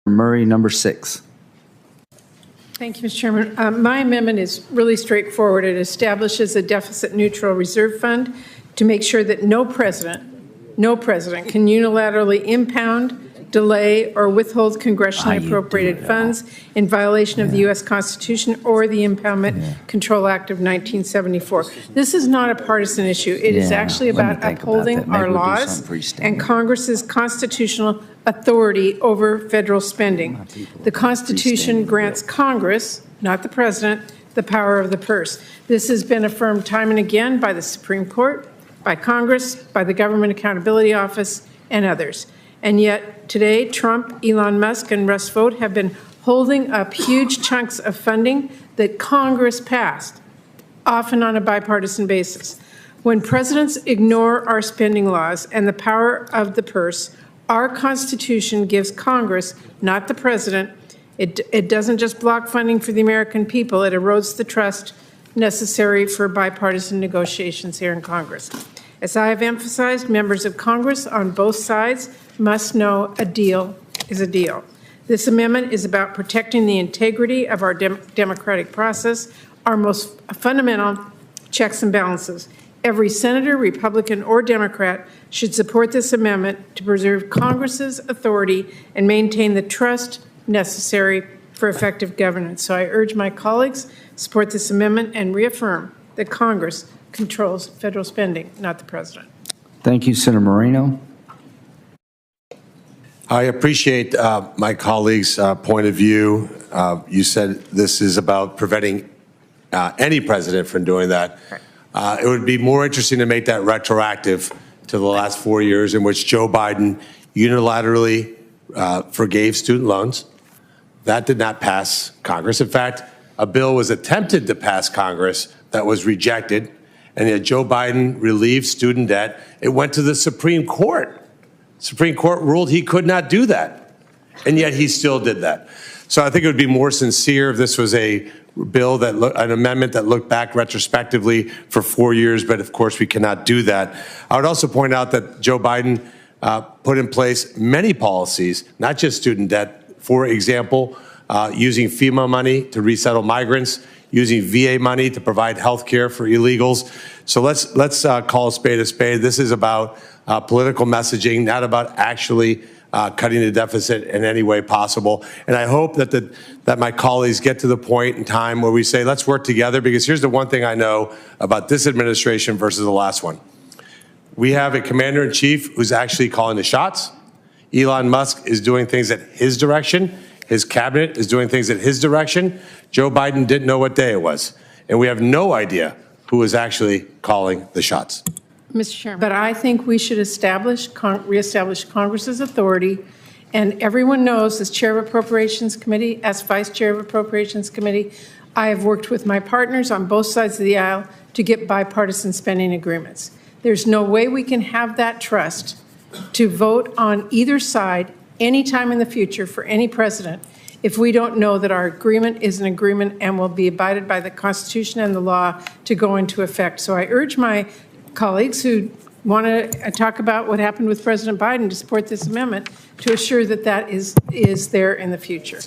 Murray, number 6. Thank you, Mr. Chairman. My amendment is really straightforward. It establishes a deficit-neutral reserve fund to make sure that no president can unilaterally impound, delay, or withhold congressionally appropriated funds in violation of the U.S. Constitution or the Impoundment Control Act of 1974. This is not a partisan issue. It is actually about upholding our laws and Congress's constitutional authority over federal spending. The Constitution grants Congress, not the president, the power of the purse. This has been affirmed time and again by the Supreme Court, by Congress, by the Government Accountability Office, and others. And yet today, Trump, Elon Musk, and Russ Vought have been holding up huge chunks of funding that Congress passed, often on a bipartisan basis. When presidents ignore our spending laws and the power of the purse, our Constitution gives Congress, not the president, it doesn't just block funding for the American people, it erodes the trust necessary for bipartisan negotiations here in Congress. As I have emphasized, members of Congress on both sides must know a deal is a deal. This amendment is about protecting the integrity of our democratic process, our most fundamental checks and balances. Every senator, Republican or Democrat, should support this amendment to preserve Congress's authority and maintain the trust necessary for effective governance. So I urge my colleagues support this amendment and reaffirm that Congress controls federal spending, not the president. Thank you, Senator Moreno. I appreciate my colleague's point of view. You said this is about preventing any president from doing that. It would be more interesting to make that retroactive to the last 4 years in which Joe Biden unilaterally forgave student loans. That did not pass Congress. In fact, a bill was attempted to pass Congress that was rejected, and yet Joe Biden relieved student debt. It went to the Supreme Court. Supreme Court ruled he could not do that, and yet he still did that. So I think it would be more sincere if this was a bill an amendment that looked back retrospectively for 4 years, but of course we cannot do that. I would also point out that Joe Biden put in place many policies, not just student debt. For example, using FEMA money to resettle migrants, using VA money to provide health care for illegals. So let's call a spade a spade. This is about political messaging, not about actually cutting the deficit in any way possible. And I hope that my colleagues get to the point in time where we say, let's work together, because here's the one thing I know about this administration versus the last one. We have a commander-in-chief who's actually calling the shots. Elon Musk is doing things at his direction. His cabinet is doing things at his direction. Joe Biden didn't know what day it was. And we have no idea who is actually calling the shots. Mr. Chairman. But I think we should reestablish Congress's authority. And everyone knows, as Chair of Appropriations Committee, as Vice Chair of Appropriations Committee, I have worked with my partners on both sides of the aisle to get bipartisan spending agreements. There's no way we can have that trust to vote on either side anytime in the future for any president if we don't know that our agreement is an agreement and will be abided by the Constitution and the law to go into effect. So I urge my colleagues who want to talk about what happened with President Biden to support this amendment to assure that that is there in the future.